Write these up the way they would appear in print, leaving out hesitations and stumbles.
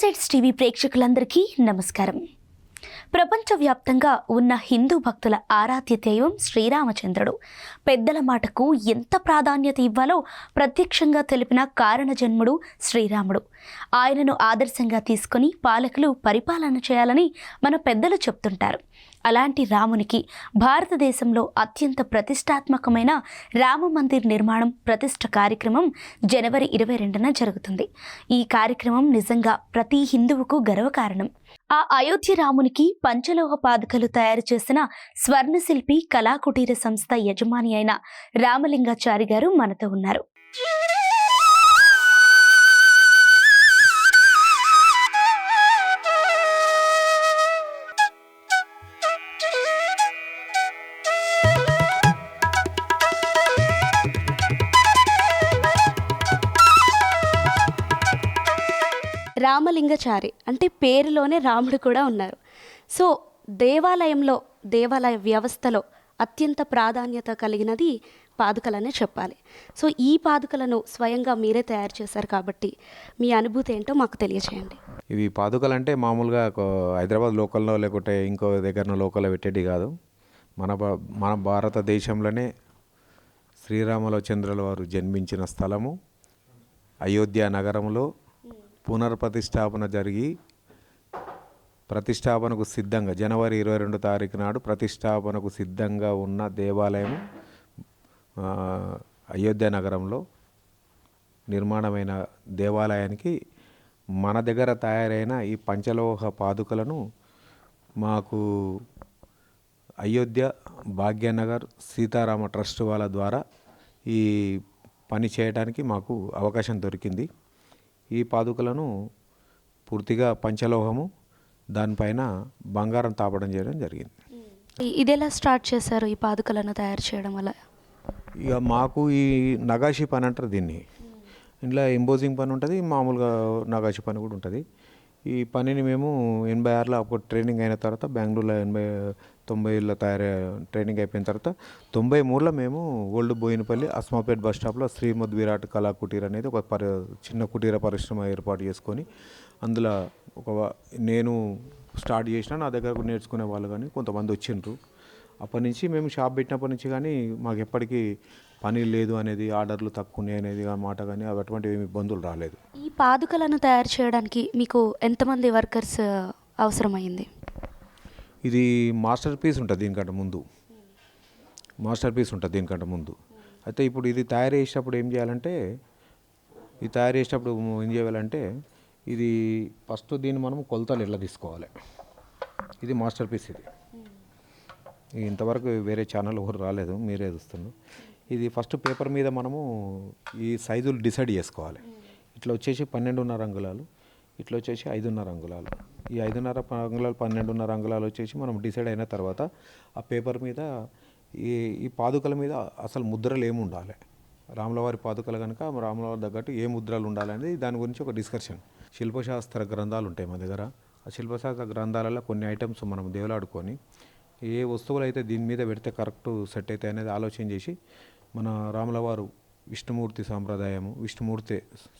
Insights TV ప్రేక్షకులందరికీ నమస్కారం. ప్రపంచవ్యాప్తంగా ఉన్న హిందూ భక్తుల ఆరాధ్య దైవం శ్రీరామచంద్రుడు. పెద్దల మాటకు ఎంత ప్రాధాన్యత ఇవ్వాలో ప్రత్యక్షంగా తెలిపిన కారణజన్ముడు శ్రీరాముడు. ఆయనను ఆదర్శంగా తీసుకొని పాలకులు పరిపాలన చేయాలని మన పెద్దలు చెప్తుంటారు. అలాంటి రామునికి భారతదేశంలో అత్యంత ప్రతిష్టాత్మకమైన రామ మందిర్ నిర్మాణం ప్రతిష్ఠ కార్యక్రమం జనవరి 22న జరుగుతుంది. ఈ కార్యక్రమం నిజంగా ప్రతి హిందువుకు గర్వకారణం. ఆ అయోధ్య రామునికి పంచలోహ పాదుకలు తయారు చేసిన స్వర్ణశిల్పి కళాకుటీర సంస్థ యజమాని అయిన రామలింగాచారి గారు మనతో ఉన్నారు. రామలింగాచారి అంటే పేరులోనే రాముడు కూడా ఉన్నారు. సో దేవాలయ వ్యవస్థలో అత్యంత ప్రాధాన్యత కలిగినది పాదుకలనే చెప్పాలి. సో ఈ పాదుకలను స్వయంగా మీరే తయారు చేశారు కాబట్టి మీ అనుభూతి ఏంటో మాకు తెలియచేయండి. ఇవి పాదుకలు అంటే మామూలుగా హైదరాబాద్ లోకల్లో లేకుంటే ఇంకో దగ్గర లోకల్లో పెట్టేటి కాదు. మన భారతదేశంలోనే శ్రీరామచంద్రుల వారు జన్మించిన స్థలము అయోధ్య నగరంలో పునర్ప్రతిష్టాపన జరిగి ప్రతిష్టాపనకు సిద్ధంగా జనవరి 22 తారీఖు నాడు ప్రతిష్టాపనకు సిద్ధంగా ఉన్న దేవాలయం అయోధ్య నగరంలో నిర్మాణమైన దేవాలయానికి మన దగ్గర తయారైన ఈ పంచలోహ పాదుకలను మాకు అయోధ్య భాగ్యనగర్ సీతారామ ట్రస్ట్ వాళ్ళ ద్వారా ఈ పని చేయడానికి మాకు అవకాశం దొరికింది. ఈ పాదుకలను పూర్తిగా పంచలోహము దానిపైన బంగారం తాపడం చేయడం జరిగింది. ఇది ఎలా స్టార్ట్ చేశారు ఈ పాదుకలను తయారు చేయడం వల్ల? ఇక మాకు ఈ నగాషి పని అంటారు దీన్ని. ఇంట్లో ఎంబోజింగ్ పని ఉంటుంది, మామూలుగా నగాషి పని కూడా ఉంటుంది. ఈ పనిని మేము 86లో అప్పుడు ట్రైనింగ్ అయిన తర్వాత బెంగళూరులో 90లో ట్రైనింగ్ అయిపోయిన తర్వాత 93లో మేము ఓల్డ్ బోయినపల్లి అస్మాపేట్ బస్ స్టాప్లో శ్రీమద్ విరాట్ కళా కుటీర్ అనేది ఒక చిన్న కుటీర పరిశ్రమ ఏర్పాటు చేసుకొని అందులో నేను స్టార్ట్ చేసిన, నా దగ్గరకు నేర్చుకునే వాళ్ళు కానీ కొంతమంది వచ్చిండ్రు. అప్పటి నుంచి మేము షాప్ పెట్టినప్పటి నుంచి కానీ మాకు ఎప్పటికీ పని లేదు అనేది, ఆర్డర్లు తక్కువ ఉన్నాయి అనేది మాట కానీ అటువంటి ఏమి ఇబ్బందులు రాలేదు. ఈ పాదుకలను తయారు చేయడానికి మీకు ఎంతమంది వర్కర్స్ అవసరమైంది? ఇది మాస్టర్ పీస్ ఉంటుంది దీనికంటే ముందు. అయితే ఇప్పుడు ఇది తయారు చేసేటప్పుడు ఏం చేయాలంటే ఇది ఫస్ట్ దీన్ని మనం కొలతలు ఎలా తీసుకోవాలి. ఇది మాస్టర్ పీస్. ఇది ఇంతవరకు వేరే ఛానల్ ఎవరు రాలేదు, మీరే చూస్తున్నారు. ఇది ఫస్ట్ పేపర్ మీద మనము ఈ సైజులు డిసైడ్ చేసుకోవాలి. ఇట్లా వచ్చేసి 12.5 అంగుళాలు, ఇట్లా వచ్చేసి 5.5 అంగుళాలు. ఈ 5.5 అంగుళాలు 12.5 అంగుళాలు వచ్చేసి మనం డిసైడ్ అయిన తర్వాత ఆ పేపర్ మీద ఈ పాదుకల మీద అసలు ముద్రలు ఏమి ఉండాలి, రాములవారి పాదుకలు కనుక రాములవారి తగ్గట్టు ఏ ముద్రలు ఉండాలి అనేది దాని గురించి ఒక డిస్కషన్. శిల్పశాస్త్ర గ్రంథాలు ఉంటాయి మన దగ్గర. ఆ శిల్పశాస్త్ర గ్రంథాలలో కొన్ని ఐటమ్స్ మనం దేవులాడుకొని ఏ వస్తువులు అయితే దీని మీద పెడితే కరెక్ట్ సెట్ అవుతాయి అనేది ఆలోచన చేసి మన రాములవారు విష్ణుమూర్తి సాంప్రదాయము,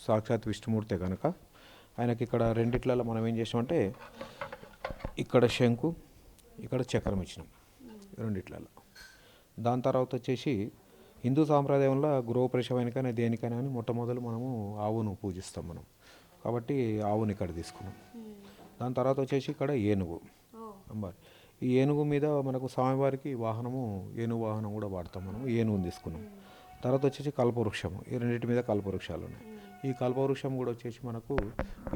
సాక్షాత్ విష్ణుమూర్తే కనుక ఆయనకి ఇక్కడ రెండిట్లలో మనం ఏం చేసామంటే ఇక్కడ శంకు, ఇక్కడ చక్రం ఇచ్చినాం రెండిట్లలో. దాని తర్వాత వచ్చేసి హిందూ సాంప్రదాయంలో గృహప్రవేశమైనకైనా దేనికైనా కానీ మొట్టమొదలు మనము ఆవును పూజిస్తాం మనం, కాబట్టి ఆవుని ఇక్కడ తీసుకున్నాం. దాని తర్వాత వచ్చేసి ఇక్కడ ఏనుగు అంబారి. ఈ ఏనుగు మీద మనకు స్వామివారికి వాహనము ఏనుగు వాహనం కూడా వాడతాం మనం, ఏనుగుని తీసుకున్నాం. తర్వాత వచ్చేసి కల్పవృక్షము, ఈ రెండింటి మీద కల్పవృక్షాలు ఉన్నాయి. ఈ కల్పవృక్షం కూడా వచ్చేసి మనకు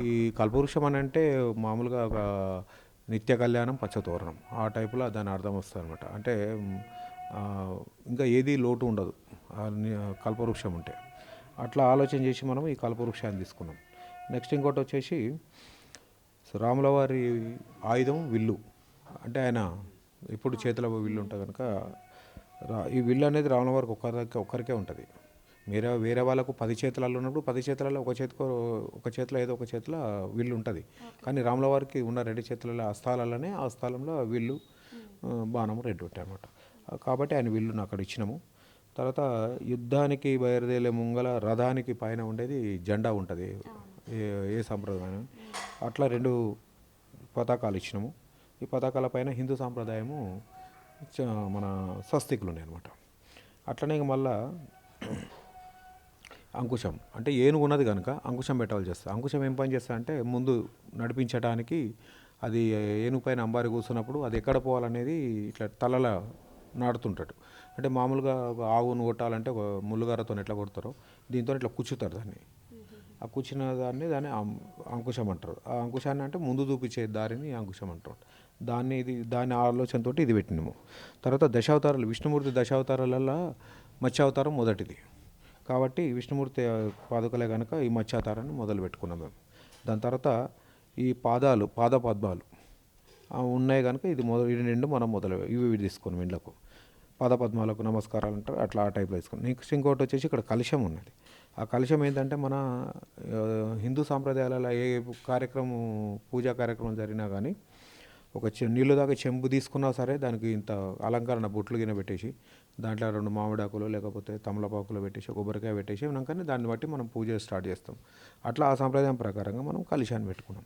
ఈ కల్పవృక్షం అని అంటే మామూలుగా ఒక నిత్య కళ్యాణం పచ్చతోరణం ఆ టైపులో దాని అర్థం వస్తుంది అనమాట. అంటే ఇంకా ఏది లోటు ఉండదు కల్పవృక్షం ఉంటే. అట్లా ఆలోచన చేసి మనం ఈ కల్పవృక్షాన్ని తీసుకున్నాం. నెక్స్ట్ ఇంకోటి వచ్చేసి రాములవారి ఆయుధం విల్లు. అంటే ఆయన ఇప్పుడు చేతిలో విల్లు ఉంటుంది కనుక ఈ విల్లు అనేది రాములవారికి ఒక్కరికే ఉంటుంది. వేరే వాళ్ళకు 10 చేతులలో ఉన్నప్పుడు 10 చేతులలో ఒక చేతిలో విల్లు ఉంటుంది. కానీ రాములవారికి ఉన్న 2 చేతులలో హస్తాలలోనే ఆ స్థలంలో విల్లు బాణము 2 ఉంటాయి అన్నమాట. కాబట్టి ఆయన విల్లును అక్కడ ఇచ్చినాము. తర్వాత యుద్ధానికి బయలుదేరే ముంగల రథానికి పైన ఉండేది జెండా ఉంటుంది. ఏ సంప్రదాయం అట్లా 2 పతాకాలు ఇచ్చినాము. ఈ పతాకాల పైన హిందూ సాంప్రదాయము మన స్వస్తికులు ఉన్నాయి అనమాట. అట్లనే మళ్ళా అంకుశం అంటే ఏనుగు ఉన్నది కనుక అంకుశం పెట్టాల్సి వస్తుంది. అంకుశం ఏం పని చేస్తా అంటే ముందు నడిపించడానికి అది ఏనుగు పైన అంబారి కూర్చున్నప్పుడు అది ఎక్కడ పోవాలనేది ఇట్లా తలలా నాడుతుంటాడు. అంటే మామూలుగా ఒక ఆవును కొట్టాలంటే ఒక ముళ్ళుగారతో ఎట్లా కొడతారో దీంతో ఇట్లా కూర్చుతారు దాన్ని. ఆ కూర్చున్న దాన్ని అంకుశం అంటారు. ఆ అంకుశాన్ని అంటే ముందు చూపించే దారిని అంకుశం అంటారు. దాని ఆలోచనతో ఇది పెట్టినాము. తర్వాత దశావతారాలు, విష్ణుమూర్తి దశావతారాలలో మత్స్యావతారం మొదటిది కాబట్టి విష్ణుమూర్తి పాదుకలే కనుక ఈ మత్స్యావతారాన్ని మొదలు పెట్టుకున్నాం మేము. దాని తర్వాత ఈ పాద పద్మాలు ఉన్నాయి కనుక ఇది రెండు మనం ఇవి తీసుకున్నాం ఇండ్లకు. పాద పద్మాలకు నమస్కారాలు అంటారు, అట్లా ఆ టైప్లో తీసుకున్నాం. నెక్స్ట్ ఇంకోటి వచ్చేసి ఇక్కడ కలశం ఉన్నది. ఆ కలశం ఏంటంటే మన హిందూ సాంప్రదాయాలలో ఏ కార్యక్రమం పూజా కార్యక్రమం జరిగినా కానీ ఒక నీళ్ళు దాకా చెంబు తీసుకున్నా సరే దానికి ఇంత అలంకరణ బొట్లు గిన్నె పెట్టేసి దాంట్లో 2 మామిడాకులు లేకపోతే తమలపాకులు పెట్టేసి కొబ్బరికాయ పెట్టేసి ఉన్నాకనే దాన్ని బట్టి మనం పూజ స్టార్ట్ చేస్తాం. అట్లా ఆ సాంప్రదాయం ప్రకారంగా మనం కలశాన్ని పెట్టుకున్నాం.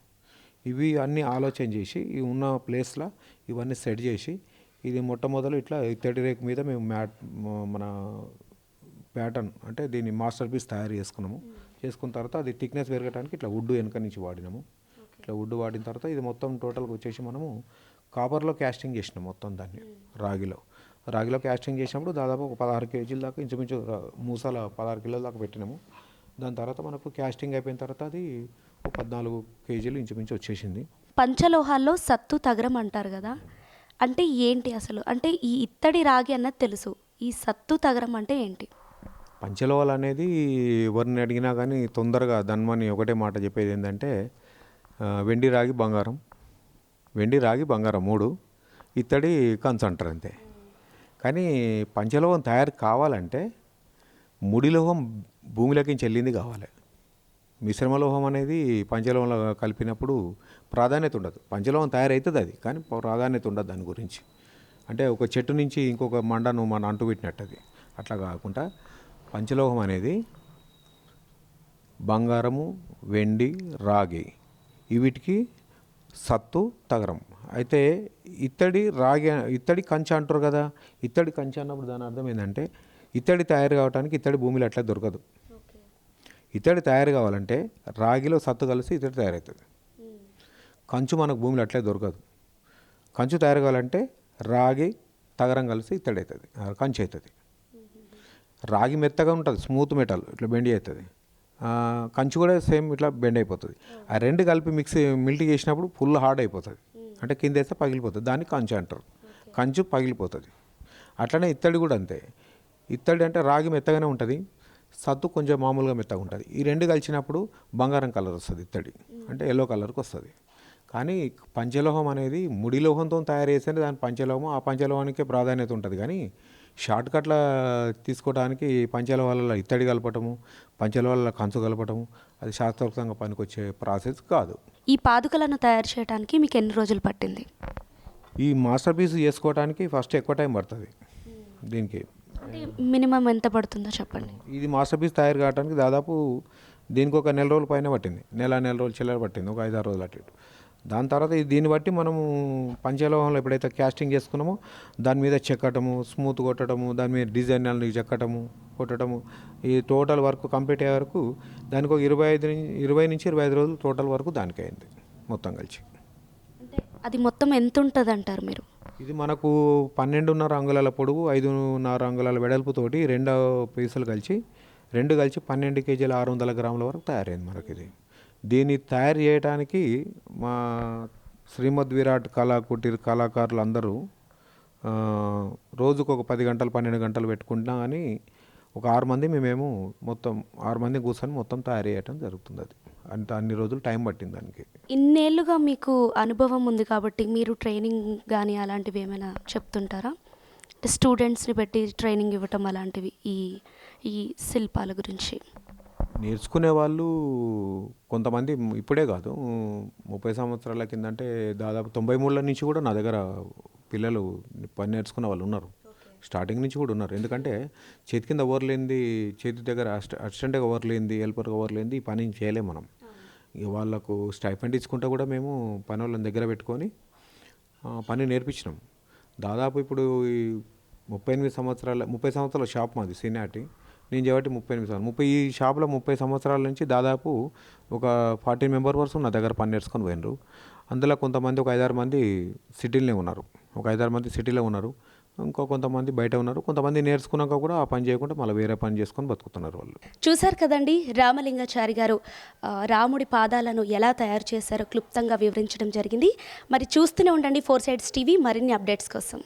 ఇవి అన్నీ ఆలోచన చేసి ఈ ఉన్న ప్లేస్లో ఇవన్నీ సెట్ చేసి ఇది మొట్టమొదలు ఇట్లా ఇత్తడి రేకు మీద మేము మన ప్యాటర్న్ అంటే దీన్ని మాస్టర్ పీస్ తయారు చేసుకున్న తర్వాత అది థిక్నెస్ పెరగడానికి ఇట్లా వుడ్ వెనక నుంచి వాడినాము. ఇట్లా వుడ్ వాడిన తర్వాత ఇది మొత్తం టోటల్గా వచ్చేసి మనము కాపర్లో క్యాస్టింగ్ చేసినాం మొత్తం దాన్ని. రాగిలో క్యాస్టింగ్ చేసినప్పుడు దాదాపు ఒక 16 కేజీల దాకా ఇంచుమించు మూసాల 16 కిలోల దాకా పెట్టినాము. దాని తర్వాత మనకు క్యాస్టింగ్ అయిపోయిన తర్వాత అది 14 కేజీలు ఇంచుమించు వచ్చేసింది. పంచలోహాల్లో సత్తు తగరం అంటారు కదా, అంటే ఏంటి అసలు? అంటే ఈ ఇత్తడి రాగి అన్నది తెలుసు, ఈ సత్తు తగరం అంటే ఏంటి? పంచలోహాలు అనేది ఎవరిని అడిగినా కానీ తొందరగా ధన్మని ఒకటే మాట చెప్పేది ఏంటంటే వెండి రాగి బంగారం 3, ఇత్తడి కంచు అంటారు అంతే. కానీ పంచలోహం తయారు కావాలంటే ముడిలోహం భూమిలోకి చెల్లింది కావాలి. మిశ్రమలోహం అనేది పంచలోహంలో కలిపినప్పుడు ప్రాధాన్యత ఉండదు. పంచలోహం తయారవుతుంది అది, కానీ ప్రాధాన్యత ఉండదు దాని గురించి. అంటే ఒక చెట్టు నుంచి ఇంకొక మండను మన అంటు పెట్టినట్టు అది. అట్లా కాకుండా పంచలోహం అనేది బంగారము, వెండి, రాగి వీటికి సత్తు తగరం. అయితే ఇత్తడి కంచె అంటారు కదా, ఇత్తడి కంచె అన్నప్పుడు దాని అర్థం ఏంటంటే ఇత్తడి తయారు కావడానికి ఇత్తడి భూమిలో అట్లా దొరకదు. ఇత్తడి తయారు కావాలంటే రాగిలో సత్తు కలిసి ఇత్తడి తయారవుతుంది. కంచు మనకు భూమిలో అట్లే దొరకదు. కంచు తయారు కావాలంటే రాగి తగరం కలిసి ఇత్తడి అవుతుంది, కంచు అవుతుంది. రాగి మెత్తగా ఉంటుంది, స్మూత్ మెటల్, ఇట్లా బెండి అవుతుంది. కంచు కూడా సేమ్ ఇట్లా బెండ్ అయిపోతుంది. ఆ రెండు కలిపి మిల్ట్ చేసినప్పుడు ఫుల్ హార్డ్ అయిపోతుంది, అంటే కింద వేస్తే పగిలిపోతుంది. దాన్ని కంచు అంటారు. కంచు పగిలిపోతుంది. అట్లనే ఇత్తడి కూడా అంతే. ఇత్తడి అంటే రాగి మెత్తగానే ఉంటుంది, సత్తు కొంచెం మామూలుగా మెత్తగా ఉంటుంది. ఈ రెండు కలిసినప్పుడు బంగారం కలర్ వస్తుంది, ఇత్తడి అంటే ఎల్లో కలర్కి వస్తుంది. కానీ పంచలోహం అనేది ముడిలోహంతో తయారు చేస్తేనే దాని పంచలోహం, ఆ పంచలోహానికే ప్రాధాన్యత ఉంటుంది. కానీ షార్ట్ కట్ల తీసుకోవడానికి పంచలోహాలలో ఇత్తడి కలపటము, పంచలోహాలలో కంచు కలపటము అది శాస్త్రోక్తంగా పనికొచ్చే ప్రాసెస్ కాదు. ఈ పాదుకలను తయారు చేయడానికి మీకు ఎన్ని రోజులు పట్టింది? ఈ మాస్టర్ పీస్ చేసుకోవడానికి ఫస్ట్ ఎక్కువ టైం పడుతుంది. దీనికి మినిమం ఎంత పడుతుందో చెప్పండి. ఇది మాస్టర్ పీస్ తయారు కావడానికి దాదాపు దీనికి ఒక 4 రోజుల పైన పట్టింది. నెల రోజులు చిల్లర పట్టింది, ఒక 5-6 రోజులు అటు ఇటు. దాని తర్వాత దీన్ని బట్టి మనము పంచలోహంలో ఎప్పుడైతే క్యాస్టింగ్ చేసుకున్నామో దాని మీద చెక్కటము, స్మూత్ కొట్టడము, దాని మీద డిజైన్లు చెక్కటము, కొట్టడము, ఈ టోటల్ వర్క్ కంప్లీట్ అయ్యే వరకు దానికి ఒక 20 నుంచి 25 రోజులు టోటల్ వరకు దానికి అయింది మొత్తం కలిసి. అంటే అది మొత్తం ఎంత ఉంటుంది అంటారు మీరు? ఇది మనకు 12.5 అంగుళాల పొడవు, 5.5 అంగుళాల వెడల్పుతోటి రెండు పీసులు కలిసి 12 కేజీల 600 గ్రాముల వరకు తయారైంది మనకి ఇది. దీన్ని తయారు చేయడానికి మా శ్రీమద్ విరాట్ కుటీర్ కళాకారులు అందరూ రోజుకు ఒక 10 గంటలు 12 గంటలు పెట్టుకుంటున్నా కానీ ఒక 6 మంది మేము మొత్తం 6 మంది కూర్చొని మొత్తం తయారు చేయటం జరుగుతుంది. అది అన్ని రోజులు టైం పట్టింది దానికి. ఇన్నేళ్ళుగా మీకు అనుభవం ఉంది కాబట్టి మీరు ట్రైనింగ్ కానీ అలాంటివి ఏమైనా చెప్తుంటారా? స్టూడెంట్స్ని పెట్టి ట్రైనింగ్ ఇవ్వటం అలాంటివి ఈ శిల్పాల గురించి నేర్చుకునే వాళ్ళు కొంతమంది ఇప్పుడే కాదు, 30 సంవత్సరాల కింద అంటే దాదాపు 93 నుంచి కూడా నా దగ్గర పిల్లలు పని నేర్చుకున్న వాళ్ళు ఉన్నారు. స్టార్టింగ్ నుంచి కూడా ఉన్నారు. ఎందుకంటే చేతి కింద ఓవర్ లేనిది, చేతి దగ్గర అసిస్టెంట్గా ఓవర్ లేనిది, హెల్పర్గా ఓవర్ లేనిది ఈ పని చేయలేము మనం. ఇక వాళ్ళకు స్టైఫండ్ ఇచ్చుకుంటా కూడా మేము పని వాళ్ళని దగ్గర పెట్టుకొని పని నేర్పించినాం. దాదాపు ఇప్పుడు ఈ 30 సంవత్సరాల షాప్ మాది సీనియారిటీ. నేను చేయబట్టి 38 సంవత్సరాలు. ఈ షాప్లో 30 సంవత్సరాల నుంచి దాదాపు ఒక 40 మెంబర్ వరకు నా దగ్గర పని నేర్చుకొని పోయినరు. అందులో కొంతమంది ఒక 5-6 మంది సిటీలోనే ఉన్నారు. ఒక 5-6 మంది సిటీలో ఉన్నారు. ఇంకో కొంతమంది బయట ఉన్నారు. కొంతమంది నేర్చుకున్నాక కూడా ఆ పని చేయకుండా మళ్ళీ వేరే పని చేసుకొని బతుకుతున్నారు వాళ్ళు. చూశారు కదండి, రామలింగాచారి గారు రాముడి పాదాలను ఎలా తయారు చేశారో క్లుప్తంగా వివరించడం జరిగింది. మరి చూస్తూనే ఉండండి 4 Sides టీవీ మరిన్ని అప్డేట్స్ కోసం.